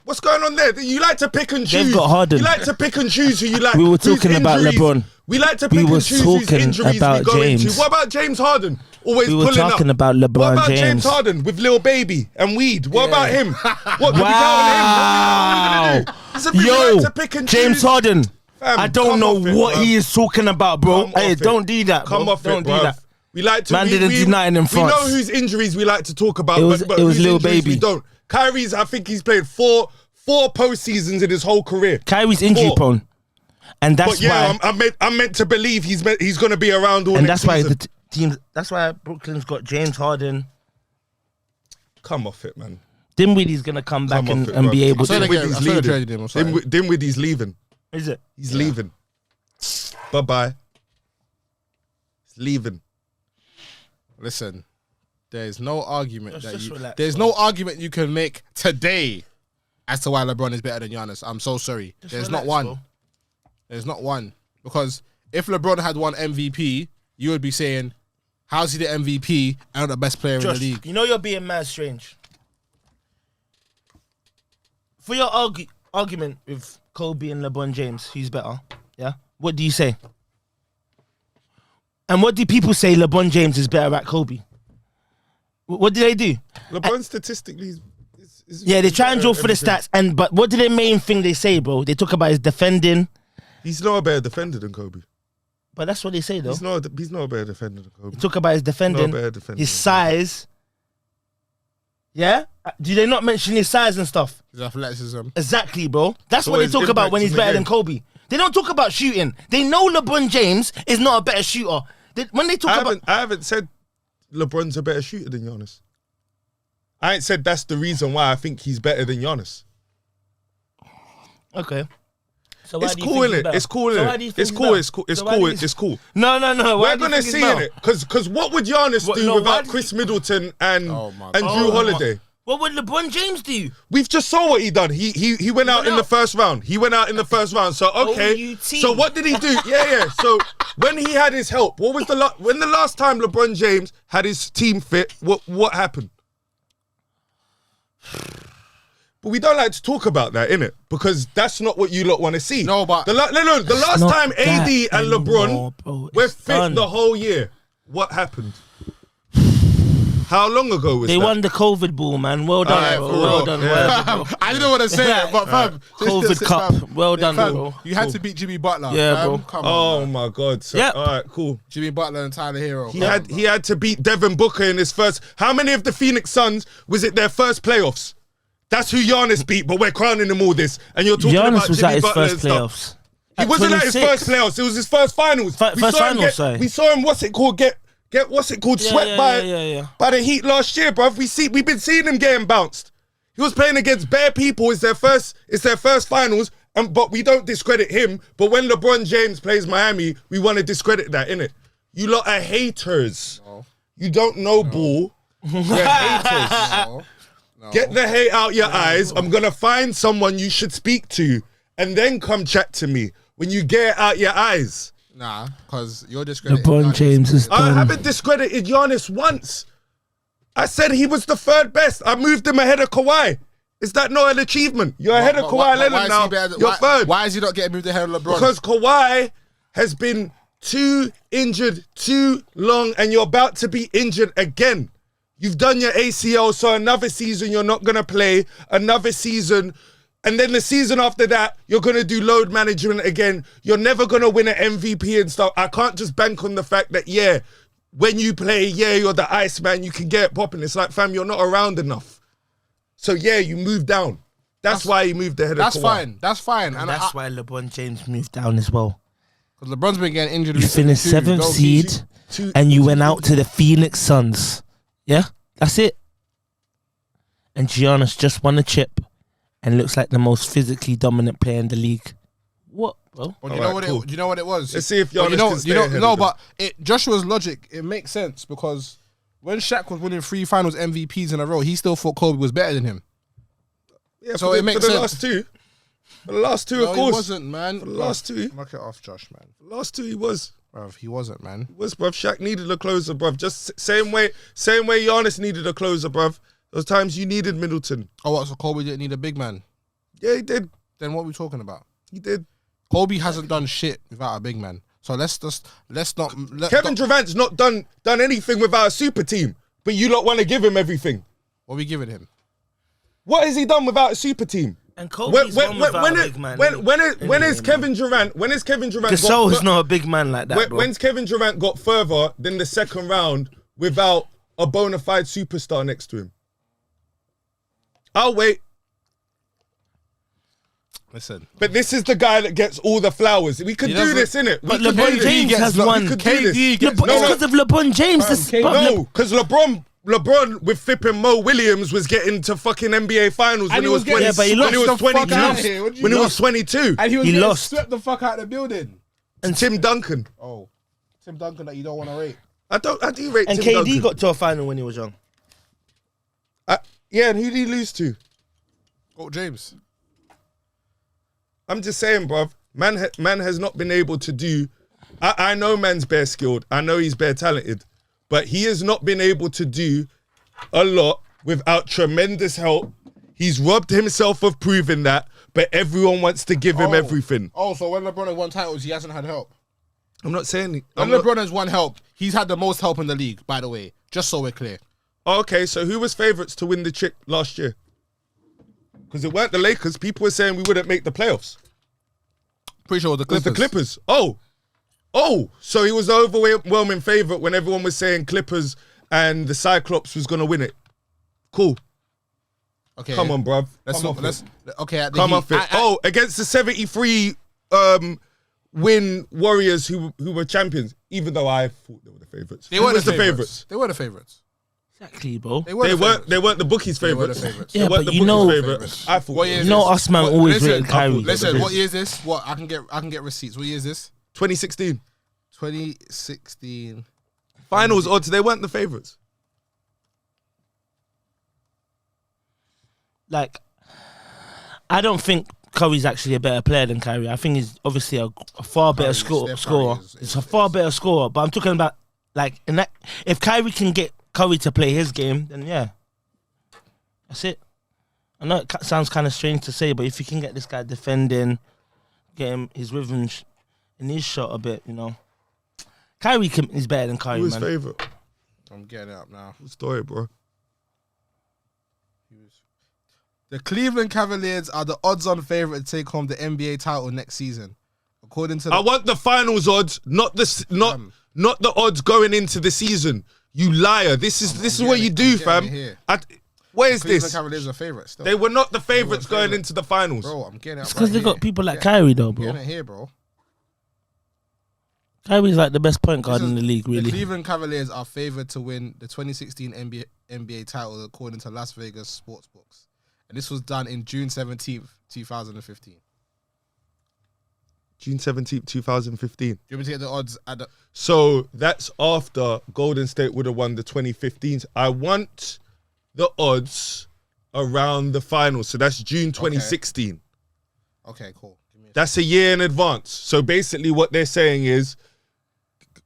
What's going on there? You like to pick and choose. They've got Harden. You like to pick and choose who you like. We were talking about LeBron. We like to pick and choose whose injuries we go into. What about James Harden? Always we were pulling talking up. about LeBron What about James. James Harden with Lil Baby and weed? What about him? What can Wow. we count on him? What are we gonna do? Like to pick and James choose. Harden. Fam, I don't know what he is talking about, bro. Hey, don't do that, bro. Come off don't it, do bruv. that. We like to. Man didn't deny it in France. We know whose injuries we like to talk about. It was but Lil whose injuries Baby. We don't. Kyrie's. I think he's played four postseasons in his whole career. Kyrie's injury prone, and that's But yeah, why. I'm meant to believe he's going to be around all And next that's why season. the team. That's why Brooklyn's got James Harden. Come off it, man. Dinwiddie's gonna come back Come off and, it, bruv. be able to. Dinwiddie's leaving. Is it? He's leaving. Bye. He's leaving. Listen, there's no argument Just relax, there's no argument you can make today as to why LeBron is better than Giannis. I'm so sorry. There's not one. Bro. There's not one. Because if LeBron had won MVP, you would be saying, how's he the MVP and not the best player in the league? You know you're being mad strange. For your argument with Kobe and LeBron James, who's better? Yeah. What do you say? And what do people say LeBron James is better at Kobe? What do they do? LeBron statistically is Yeah, they try and draw for the stats, but what do the main thing they say, bro? They talk about his defending. He's not a better defender than Kobe. But that's what they say, though. He's not a better defender than Kobe. They talk about his defending, his size. Yeah? Do they not mention his size and stuff? His athleticism. Exactly, bro. That's So what they his talk about impact when he's in the better game. than Kobe. They don't talk about shooting. They know LeBron James is not a better shooter. When they talk about... I haven't said LeBron's a better shooter than Giannis. I ain't said that's the reason why I think he's better than Giannis. Okay. So why It's do you cool, think he's innit? better? It's cool, So why innit? do you think It's he's cool, better? it's cool, So why do you- it's cool. No. We're gonna see in it, because what would Giannis What- do no, why without do you- Chris Middleton and Oh my Drew God. Holiday? What would LeBron James do? We've just saw what he done. He went out in the first round. So okay. OUT. So what did he do? Yeah. So when he had his help, what was when the last time LeBron James had his team fit? What happened? But we don't like to talk about that, innit? Because that's not what you lot want to see. No, but the last not time AD and that LeBron anymore, bro. were It's fit done. the whole year, what happened? How long ago was They that? won the COVID ball, man. Well done, Alright, bro. for Well real. done. Yeah. Well done, I didn't want to say it, but fam, COVID Cup. Well done, fam, bro. You had to beat Jimmy Butler. Yeah, fam. bro. Come Oh on, man. my God. So, Yep. all right, cool. Jimmy Butler and Tyler Hero. He had to beat Devin Booker in his first. How many of the Phoenix Suns was it their first playoffs? That's who Giannis beat, but we're crowning them all this. And you're talking Giannis about was Jimmy at his Butler first and stuff. playoffs. He wasn't at his 26. first playoffs. It was his first finals. First finals, sorry. We saw him. What's it called? Get what's it called? Swept by the Heat last year, bruv. We've been seeing him getting bounced. He was playing against bare people. It's their first finals, but we don't discredit him. But when LeBron James plays Miami, we want to discredit that, innit? You lot are haters. No. You don't know ball. You're haters. No. Get the hate out your eyes. I'm gonna find someone you should speak to, and then come chat to me when you get it out your eyes. Nah, because you're discrediting LeBron Giannis. James is I done. haven't discredited Giannis once. I said he was the third best. I moved him ahead of Kawhi. Is that not an achievement? You're ahead of Kawhi Leonard now. You're third. Why is he not getting moved ahead of LeBron? Because Kawhi has been too injured too long, and you're about to be injured again. You've done your ACL, so another season you're not going to play, another season, and then the season after that, you're going to do load management again. You're never going to win an MVP and stuff. I can't just bank on the fact that, yeah, when you play, yeah, you're the Iceman, you can get it popping. It's like, fam, you're not around enough. So, yeah, you moved down. That's why he moved ahead of Kawhi. That's fine. And that's why LeBron James moved down as well. Because LeBron's been getting injured. You recently finished too. seventh Don't- seed, and you went out to the Phoenix Suns. Yeah, that's it. And Giannis just won a chip and looks like the most physically dominant player in the league. What, bro? Well, you know what it was? Let's see if Giannis can stay ahead of them. But Joshua's logic, it makes sense because when Shaq was winning 3 finals MVPs in a row, he still thought Kobe was better than him. Yeah, so it makes sense. For the last two, of course. He wasn't, man. For the last 2. Knock it off, Josh, man. For the last 2, he was. Bruv, he wasn't, man. He was, bruv. Shaq needed a closer, bruv. Just same way Giannis needed a closer, bruv. Those times you needed Middleton. Oh, what? So Kobe didn't need a big man? Yeah, he did. Then what are we talking about? He did. Kobe hasn't done shit without a big man. So let's not. Kevin Durant's not done anything without a super team, but you lot want to give him everything. What are we giving him? What has he done without a super team? And Kobe's without a big man. When is Kevin Durant? Gasol is not a big man like that, bro. When's Kevin Durant got further than the second round without a bona fide superstar next to him? I'll wait. Listen. But this is the guy that gets all the flowers. We could do this, innit? But LeBron James has won. KD It's because of LeBron James. No, because LeBron with flipping Mo Williams was getting to fucking NBA finals when he was 20. Yeah, but he lost. When he was 22. When he was 22. And he was lost. Swept the fuck out of the building. And Tim Duncan. Oh, Tim Duncan that you don't want to rate. I do rate and Tim Duncan. And KD got to a final when he was young. Yeah, and who did he lose to? Oh, James. I'm just saying, bruv. Man has not been able to do. I know man's bare skilled. I know he's bare talented, but he has not been able to do a lot without tremendous help. He's robbed himself of proving that, but everyone wants to give him everything. Oh, so when LeBron has won titles, he hasn't had help. I'm not saying. When LeBron has won help, he's had the most help in the league. By the way, just so we're clear. Okay, so who was favourites to win the chip last year? Because it weren't the Lakers. People were saying we wouldn't make the playoffs. Pretty sure it was the Clippers. It was the Clippers. Oh, so he was the overwhelming favourite when everyone was saying Clippers and the Cyclops was going to win it. Cool. Okay. Come on, bruv. Come off it. Against the 73 win Warriors who were champions, even though I thought they were the favourites. They were the favourites. They were the favourites. Exactly, bro. They weren't the bookies' favourites. Yeah, but you know, I thought. You know, us man always rated Kyrie. Listen, what year is this? What I can get receipts. What year is this? 2016. 2016 finals odds. They weren't the favourites. Like, I don't think Curry's actually a better player than Kyrie. I think he's obviously a far better scorer. It's a far better scorer. But I'm talking about like if Kyrie can get Curry to play his game, then yeah, that's it. I know it sounds kind of strange to say, but if you can get this guy defending, get him his rhythm in his shot a bit, you know, Kyrie is better than Kyrie. Who's man. favourite? I'm getting it up now. Good story, bro. The Cleveland Cavaliers are the odds-on favourite to take home the NBA title next season, according to. I want the finals odds, not the odds going into the season. You liar! This is what you do, fam. Where is this? The Cavaliers are favourites. They were not the favourites going into the finals, bro. I'm getting it. It's because they got people like Kyrie, though, bro. I'm getting it here, bro. Kyrie's like the best point guard in the league, really. The Cleveland Cavaliers are favoured to win the 2016 NBA title, according to Las Vegas sportsbooks. And this was done in June 17th, 2015. June 17th, 2015. Do you want me to get the odds? So that's after Golden State would have won the 2015. I want the odds around the finals. So that's June 2016. Okay, cool. That's a year in advance. So basically what they're saying is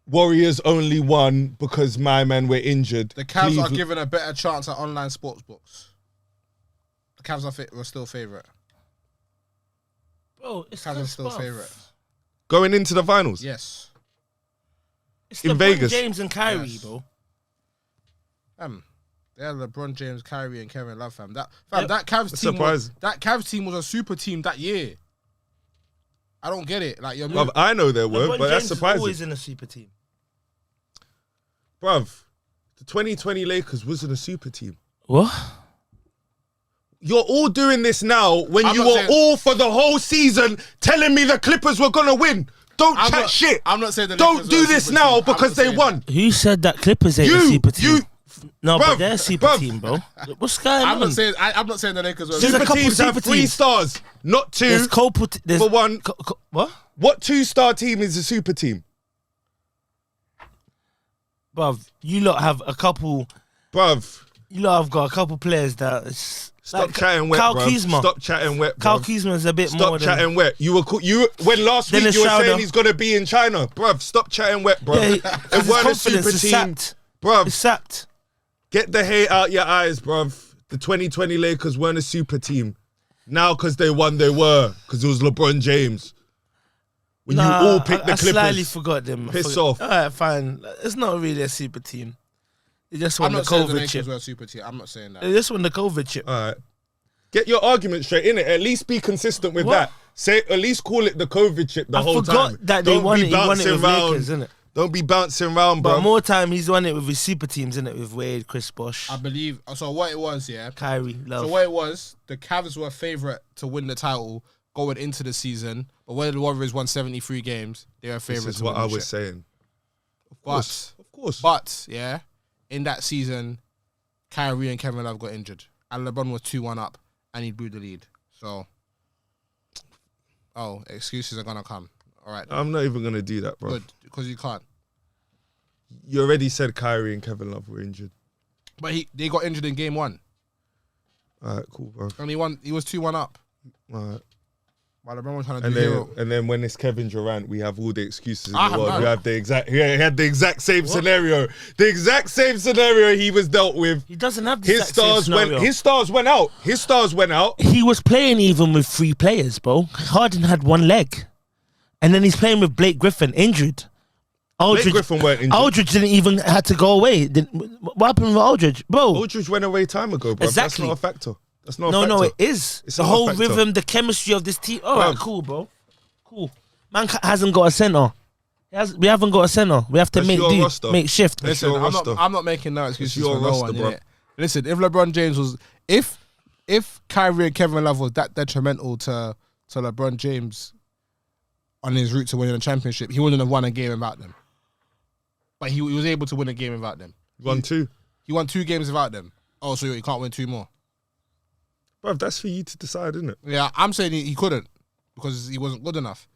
Warriors only won because my men were injured. The Cavs are given a better chance at online sportsbooks. The Cavs were still favourite. Bro, it's Cavs are still favourite. Going into the finals? Yes. It's in LeBron Vegas. James and Kyrie, bro. They had LeBron James, Kyrie, and Kevin Love, fam. That Cavs team was a super team that year. I don't get it. Like Bruv, I know there were, but that's surprising. Always in a super team. Bruv, the 2020 Lakers wasn't a super team. What? You're all doing this now when you were all for the whole season telling me the Clippers were gonna win. Don't chat shit. I'm not saying the Don't do this now because they won. Who said that Clippers ain't a super team? No, Bruv, but they're a super bruv. team, bro. What's going on? I'm not saying the Lakers were. There's a Super couple teams have super 3 teams. stars, not 2. There's there's For one. what? What 2-star team is a super team? Bruv, you lot have a couple. Bruv, You lot have got a couple players that. stop chatting wet, Kyle bruv. Kuzma. Stop chatting wet, Kyle bruv. Kuzma's a bit Stop more chatting than. wet. When last week Dennis you were Schroeder. saying he's gonna be in China, bruv. Stop chatting wet, bruv. Yeah, It his weren't a confidence super is team, sapped. bruv. It's sapped. Get the hate out your eyes, bruv. The 2020 Lakers weren't a super team. Now, because they won, they were. Because it was LeBron James. When you all picked the I slightly Clippers. forgot them. Piss off. All right, fine. It's not really a super team. They just I'm won the not saying the COVID Lakers chip. were a super team. I'm not saying that. They just won the COVID chip. All right. Get your argument straight in it. At least be consistent with What? that. Say, at least call it the COVID chip the I whole forgot time. that they Don't won be it. He won it bouncing with round. Lakers, innit? Don't be bouncing around, bro. But more time, he's won it with his super teams, innit? With Wade, Chris Bosh, I believe. So what it was, yeah. Kyrie, Love. So what it was, the Cavs were favourite to win the title going into the season, but when the Warriors won 73 games, they were This favourites is to what win I the was chip. saying. But Of course. yeah, in that season, Kyrie and Kevin Love got injured, and LeBron was 2-1 up, and he blew the lead. So, excuses are gonna come. All right, I'm not even going to do that, bro. good, because you can't. You already said Kyrie and Kevin Love were injured. But they got injured in game 1, All right, cool, bro. and he won. He was 2-1 up. All right. While LeBron was trying to And do hero. then when it's Kevin Durant, we have all the excuses in I the have world. none. We have he had the exact same scenario. The exact same scenario he was dealt with. He doesn't have the His exact same stars scenario. went out. He was playing even with 3 players, bro. Harden had 1 leg. And then he's playing with Blake Griffin, injured. Blake Griffin weren't injured. Aldridge didn't even had to go away. What happened with Aldridge? Bro, Aldridge went away time ago, bro. Exactly. That's not a factor. That's not a factor. no, it is. It's The not a whole factor. rhythm, the chemistry of this team. All right, Bruv. cool, bro. Cool. Man hasn't got a center. We haven't got a center. We have to That's make your roster. make shift. That's Listen, your roster. I'm not making no excuses your for no roster, one. bro. Innit? Listen, if LeBron James was, if Kyrie and Kevin Love was that detrimental to LeBron James on his route to winning a championship, he wouldn't have won a game without them. But he was able to win a game without them. 1-2. He won 2 games without them. Oh, so he can't win 2 more. Bro, that's for you to decide, isn't it? Yeah, I'm saying he couldn't because he wasn't good enough.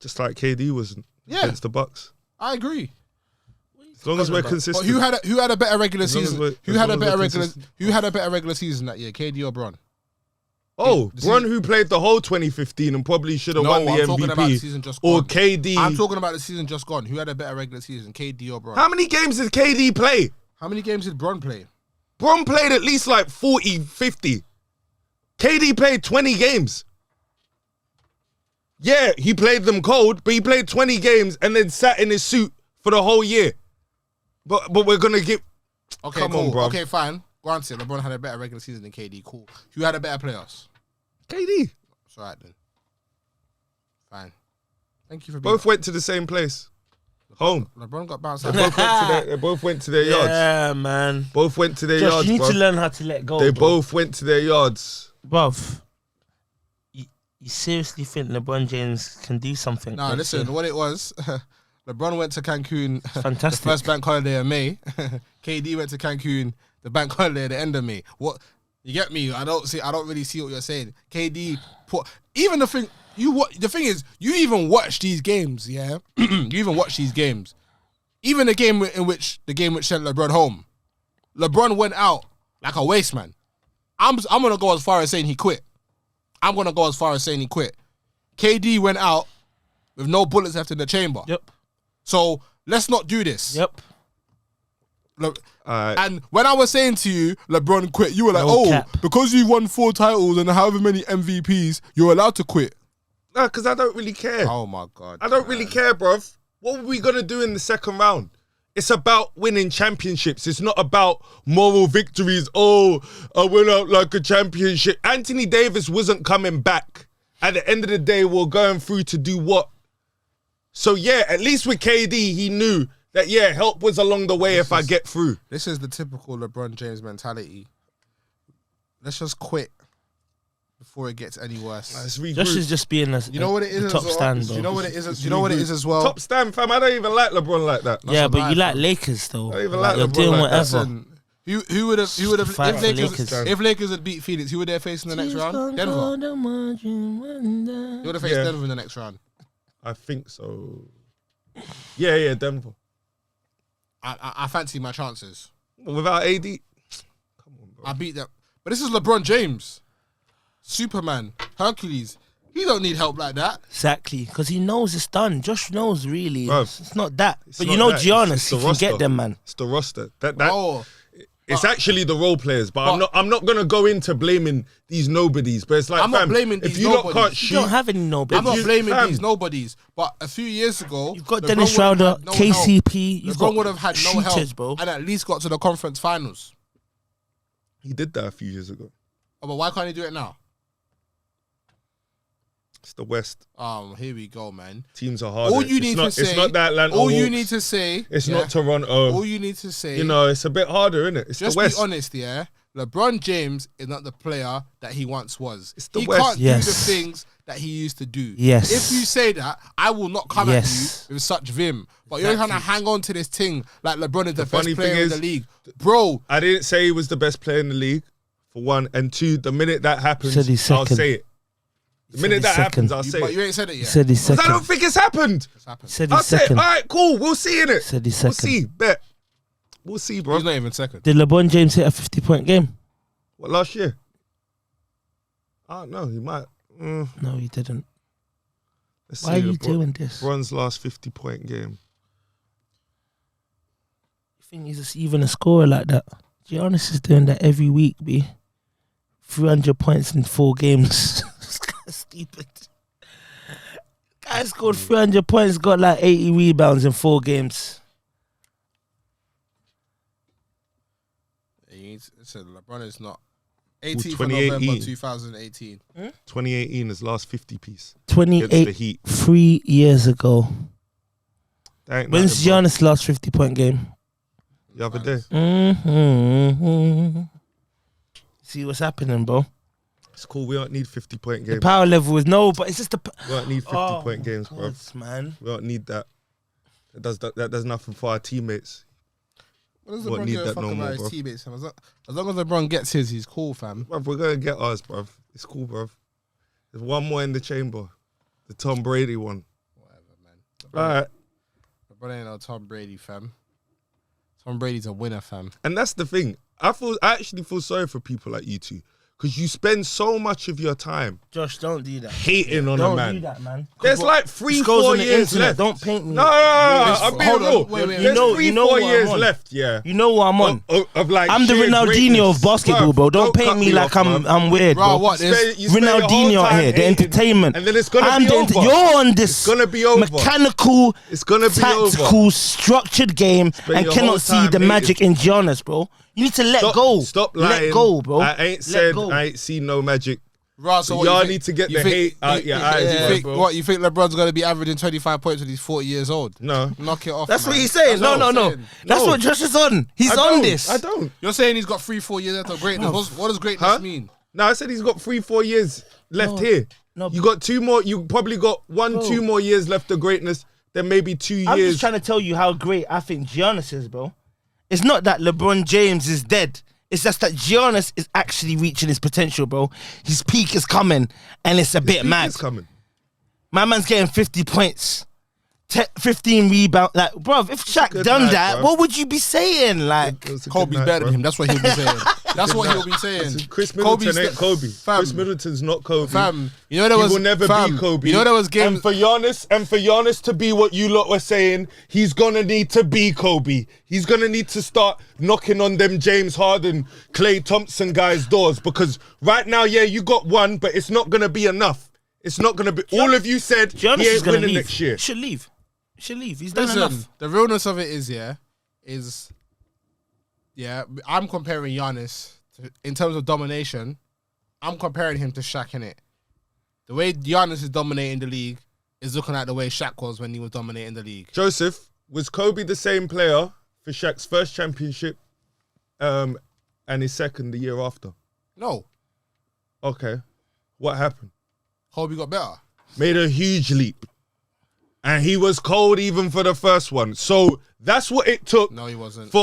Just like KD wasn't Yeah. against the Bucks. I agree. As long as we're But consistent. who had a better regular As long as season? we're- Who as had a long as better we're regular? consistent. Who had a better regular season that year? KD or Bron? Oh, The Bron, season- who played the whole 2015 and probably should have No, won the I'm talking about the MVP. season just Or gone. KD. I'm talking about the season just gone. Who had a better regular season, KD or Bron? How many games did KD play? How many games did Bron play? Bron played at least like 40, 50. KD played 20 games. Yeah, he played them cold, but he played 20 games and then sat in his suit for the whole year. But we're going to give... Okay, Come cool. on, bro. Okay, fine. Granted, LeBron had a better regular season than KD. Cool. Who had a better playoffs? KD. It's all right then. Fine. Thank you for being. Both went to the same place. Home. LeBron got bounced They out. both went to their yards. Yeah, man. Both went to their Josh, yards, you need bro. to learn how to let go. They bro. both went to their yards. Bruv, you seriously think LeBron James can do something? Nah, next listen, year? what it was, LeBron went to Cancun the Fantastic. first bank holiday in May. KD went to Cancun the bank holiday at the end of May. What you get me? I don't really see what you're saying. KD put even the thing the thing is you even watch these games, yeah? You even watch these games. Even the game which sent LeBron home. LeBron went out like a waste man. I'm gonna go as far as saying he quit. KD went out with no bullets left in the chamber. Yep. So let's not do this. Yep. Look, Alright. and when I was saying to you, LeBron quit, you were like, No oh, cap. because you won 4 titles and however many MVPs, you're allowed to quit. Nah, because I don't really care. Oh my God. I don't really care, bruv. What were we going to do in the second round? It's about winning championships. It's not about moral victories. Oh, I went out like a championship. Anthony Davis wasn't coming back. At the end of the day, we're going through to do what? So, yeah, at least with KD, he knew that, yeah, help was along the way if I get through. This is the typical LeBron James mentality. Let's just quit before it gets any worse. Let's regroup. Josh is just being a You know what it is? top as well? stand, bro. You know what it is? You know what it is as well? Top stand, fam. I don't even like LeBron like that. Yeah, That's but a you lie, like bro. Lakers though. I don't even Like, like you're LeBron doing like that. whatever. Listen, who would have Fight for Lakers. if Lakers had beat Phoenix, who would they face in the next round? Denver. Who would have faced Yeah. Denver in the next round? I think so. Yeah, Denver. I fancy my chances. Without AD, come on, bro. I beat them. But this is LeBron James, Superman, Hercules. He don't need help like that. Exactly, because he knows it's done. Josh knows really. Bruv, It's not that. it's But not you know that. Giannis, It's the he can roster. get them, man. It's the roster. That Oh, it's actually the role players, but I'm not gonna go into blaming these nobodies. But it's like, I'm not fam, blaming if these you lot nobodies. can't You shoot, don't have any nobody. I'm not you- blaming fam. these nobodies. But a few years ago, You've got LeBron Dennis would have Schroeder, had no KCP. help. You've LeBron got would have had no shooters, help, bro. and at least got to the conference finals. he did that a few years ago. Oh, but why can't he do it now? It's the West. Here we go, man. Teams are harder. All you It's need not, to say. It's not that Atlanta All you Hawks. need to say. It's yeah, not Toronto. All you need to say. You know, it's a bit harder, isn't it? It's Just the West. be honest, yeah. LeBron James is not the player that he once was. It's the He West. can't Yes. do the things that he used to do. Yes. If you say that, I will not come Yes. at you with such vim. But you're trying to hang on to this thing like LeBron is the best funny player thing in is- the league. Bro, I didn't say he was the best player in the league, for one. And two, the minute that happens, Said he's I'll second. say it. The said minute he's that happens, second. I'll say but it. you ain't said it He yet. said he's Because second. I don't think it's happened. It's happened. Said I'll he's say it. second. All right, cool. We'll see in it. Said he's We'll second. see. Bet. We'll see, bro. He's not even second. Did LeBron James hit a 50-point game? What, last year? I don't know. He might. No, he didn't. Let's Why are see you LeBron- doing this? LeBron's last 50-point game. You think he's just even a scorer like that? Giannis is doing that every week, B. 300 points in 4 games. This guy's stupid. Guy scored 300 points, got like 80 rebounds in 4 games. Listen, LeBron is not. 18th of 2018. November 2018. 2018, his last 50 piece against the 28, Heat. 3 years ago. That ain't When's nothing, bro. Giannis' last 50-point game? The other day. Mm-hmm. See what's happening, bro. It's cool. We don't need 50-point The games. power level is no, but it's just the. We don't need 50-point games, bro. man. We don't need that. That does nothing for our teammates. What does Won't LeBron need give a that fuck no about more, his bro. teammates? Fam? As long as LeBron gets his, he's cool, fam. Bruv, we're gonna get ours, bruv. It's cool, bruv. There's one more in the chamber. The Tom Brady one. Whatever, man. All right. LeBron ain't no Tom Brady, fam. Tom Brady's a winner, fam. And that's the thing. I actually feel sorry for people like you two. Because you spend so much of your time Josh, don't do that. hating on a Don't man. do that, man. There's like 3, This goes 4 on the years internet. left. Don't paint me. No, I'm being hold on. real. Wait, There's you 3, know 4 what I'm years on. left, yeah. You know what I'm on. Of like I'm the sheer Ronaldinho greatness. of basketball, bro. Don't cut paint me like bruv. I'm weird, Bro, bro. what? There's You spend your whole Ronaldinho out time here, the hating, entertainment. and then it's gonna I'm be the over. You're on this It's gonna be over. mechanical, It's gonna be tactical, over. structured game and your cannot whole see time the hating. magic in Giannis, bro. You need to let go. Stop lying. Let go, bro. I ain't Let said go. I ain't seen no magic. Right, so what, Y'all you need to get you the hate out your eyes, You bro. think, Bro. what, you think LeBron's going to be averaging 25 points when he's 40 years old? No. Knock it off, That's man. what he's saying. That's No, what no, I'm no. saying. That's No. what Josh is on. He's I on don't. this. I don't. You're saying he's got 3-4 years left of greatness. What does greatness Huh? mean? No, I said he's got 3-4 years left No. here. No. You got 2 more. You probably got 1-2 more years left of greatness. Then maybe 2 I'm years. just trying to tell you how great I think Giannis is, bro. It's not that LeBron James is dead. It's just that Giannis is actually reaching his potential, bro. His peak is coming, and it's a bit Peak mad. is coming. My man's getting 50 points, 15 rebounds. Like, bruv, if Shaq good done night, that, bruv. what would you be saying? Like, It was a good Kobe's night, better bro. than him. That's what he'll be saying. That's what he'll be saying. Chris Middleton ain't Kobe. Fam, Chris Middleton's not Kobe. fam, you know there He was will never fam, be Kobe. You know there was games. And for Giannis to be what you lot were saying, he's gonna need to be Kobe. He's gonna need to start knocking on them James Harden, Klay Thompson guys' doors, because right now, yeah, you got one, but it's not gonna be enough. It's not gonna be. All of you said Giannis he is ain't gonna winning leave. next year. Should leave. Should leave. He's done Listen, enough. the realness of it is, I'm comparing Giannis in terms of domination. I'm comparing him to Shaq in it. The way Giannis is dominating the league is looking at the way Shaq was when he was dominating the league. Joseph, was Kobe the same player for Shaq's first championship, and his second the year after? No, Okay. What happened? Kobe got better. Made a huge leap. And he was cold even for the first one. So that's what it took. No, he wasn't.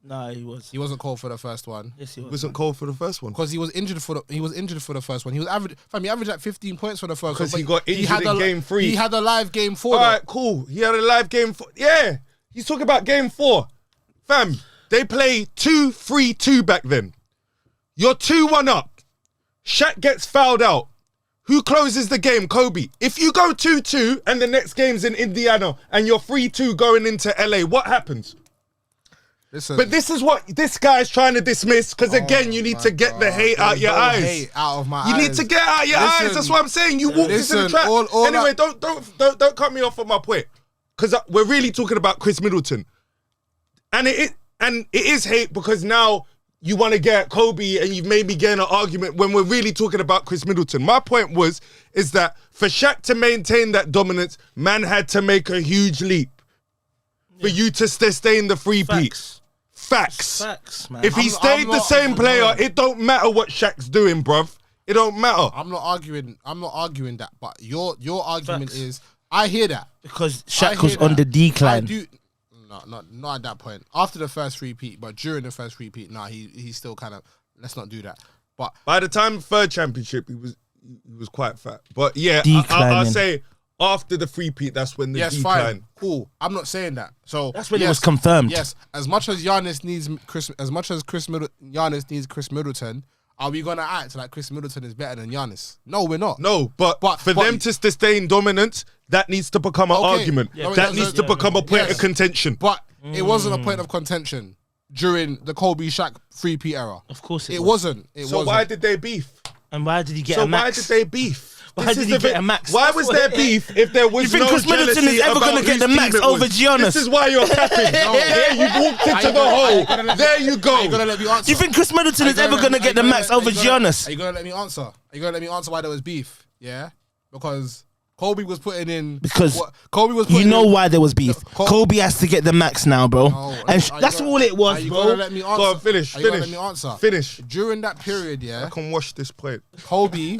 No, he was. He wasn't cold for the first one. Yes, he was. Wasn't cold for the first one. Because he was injured for the first one. He was average. He averaged like 15 points for the first one. Because he got injured in game 3. He had a live game 4. All right, cool. He had a live game 4. Yeah. He's talking about game 4. Fam, they play 2-3-2 back then. You're 2-1 up. Shaq gets fouled out. Who closes the game? Kobe. If you go 2-2 and the next game's in Indiana and you're 3-2 going into LA, what happens? Listen, but this is what this guy's trying to dismiss, because again, you need to get the hate out your eyes. Hate out of my eyes. You need to get out your eyes. That's what I'm saying. You walked into the trap. Anyway, don't cut me off on my point, because we're really talking about Chris Middleton, and it is hate because now you want to get at Kobe and you've made me get in an argument when we're really talking about Chris Middleton. My point is that for Shaq to maintain that dominance, man had to make a huge leap for you to sustain the three-peat. Facts, man. If he stayed the same player, it don't matter what Shaq's doing, bruv. It don't matter. I'm not arguing that, but your argument is, I hear that. Because Shaq was on the decline. Not at that point. After the first repeat, but during the first repeat, he's still kind of, let's not do that. But by the time third championship, he was quite fat. But yeah, I'll say after the three-peat, that's when the decline. Fine, cool. I'm not saying that. So that's when it was confirmed. Yes, as much as Giannis needs Giannis needs Chris Middleton, are we gonna act like Chris Middleton is better than Giannis? No, we're not. No, but for them to sustain dominance, that needs to become an argument. Yeah. That needs to become a point of contention. But it wasn't a point of contention during the Kobe Shaq 3P era. Of course it wasn't. So why did they beef? And why did he get a max? So why did they beef? Why did he get a max? Why was there beef if there was no jealousy? You think Chris Middleton is ever going to get the max over Giannis? This is why you're capping. There you walked into the hole. There you go. Are you gonna let me answer? You think Chris Middleton is ever going to get the max over Giannis? Are you going to let me answer? Are you going to let me answer why there was beef? Yeah? Because Kobe was putting in... You know why there was beef. Kobe has to get the max now, bro. And that's all it was, bro. Are you going to let me answer? Go on, finish. Are you going to let me answer? Finish. During that period, yeah? I can wash this point. Kobe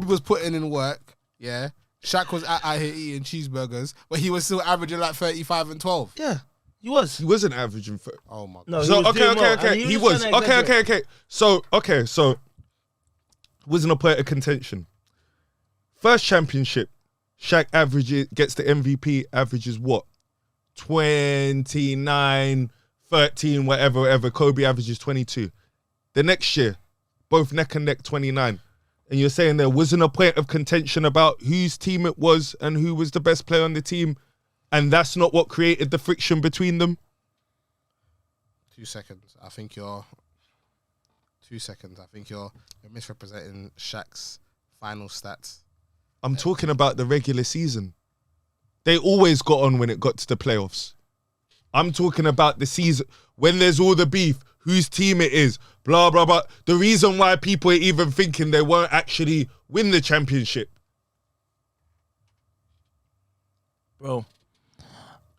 was putting in work, yeah? Shaq was out here eating cheeseburgers, but he was still averaging like 35 and 12. Yeah, he was. He wasn't averaging... Oh, my God. No, so, okay. He was. Okay. So, wasn't a point of contention. First championship, Shaq gets the MVP, averages what? 29, 13, whatever. Kobe averages 22. The next year, both neck and neck, 29. And you're saying there wasn't a point of contention about whose team it was and who was the best player on the team, and that's not what created the friction between them? 2 seconds. I think you're misrepresenting Shaq's final stats. I'm talking about the regular season. They always got on when it got to the playoffs. I'm talking about the season, when there's all the beef, whose team it is, blah, blah, blah. The reason why people are even thinking they won't actually win the championship. Bro,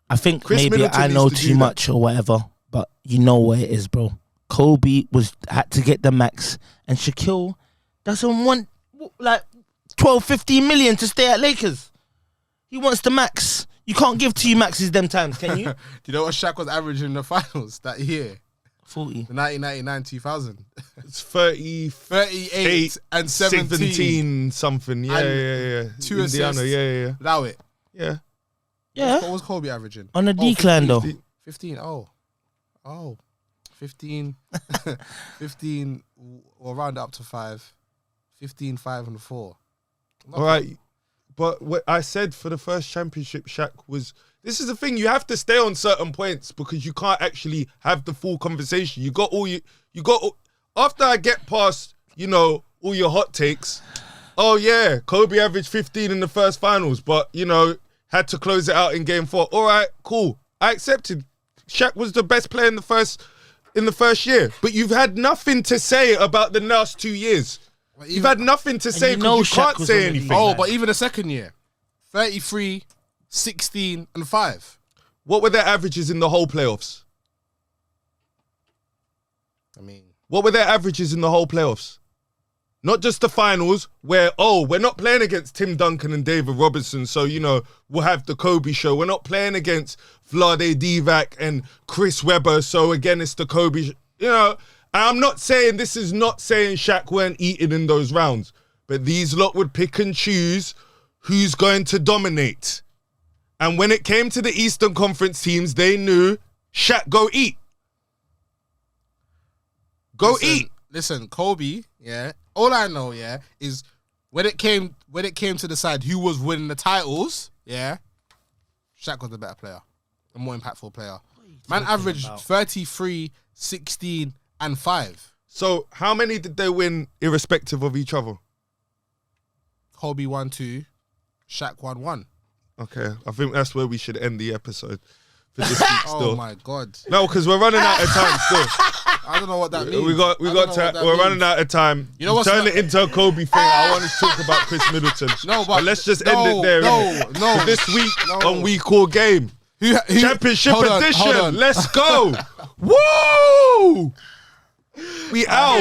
I think maybe I know too much or whatever, but you know what it is, bro. Kobe had to get the max, and Shaquille doesn't want, like, 12, 15 million to stay at Lakers. He wants the max. You can't give 2 maxes them times, can you? Do you know what Shaq was averaging in the finals that year? 40. The 1999-2000. It's 38 and 17 something. Yeah. 2 assists. Yeah. Allow it. Yeah. What was Kobe averaging? On a decline, 15, though. 15. 15. 15. We'll round it up to 5. 15, 5, and 4. All right, but what I said for the first championship, Shaq was... This is the thing, you have to stay on certain points because you can't actually have the full conversation. After I get past, all your hot takes, oh yeah, Kobe averaged 15 in the first finals, but, had to close it out in game 4. All right, cool. I accepted. Shaq was the best player in the first year, but you've had nothing to say about the last 2 years. You've had nothing to say because you can't say anything. Oh, but even the second year, 33, 16, and 5. What were their averages in the whole playoffs? What were their averages in the whole playoffs? Not just the finals where, we're not playing against Tim Duncan and David Robinson, so, we'll have the Kobe show. We're not playing against Vlade Divac and Chris Webber, so again, it's the Kobe and I'm not saying, this is not saying Shaq weren't eating in those rounds, but these lot would pick and choose who's going to dominate. And when it came to the Eastern Conference teams, they knew, Shaq, go eat. Eat. Listen, Kobe, yeah. All I know, yeah, is when it came to decide who was winning the titles, yeah, Shaq was the better player, the more impactful player. Man averaged 33, 16, and 5. So how many did they win irrespective of each other? Kobe won 2, Shaq won 1. Okay, I think that's where we should end the episode for this week still. Oh my God. No, because we're running out of time still. I don't know what that means. We're running out of time. You know what's Turn it into a Kobe thing. I want to talk about Chris Middleton. No, but let's just end it there. No. This week on We Call Game. Championship edition. Let's go. Woo! We out.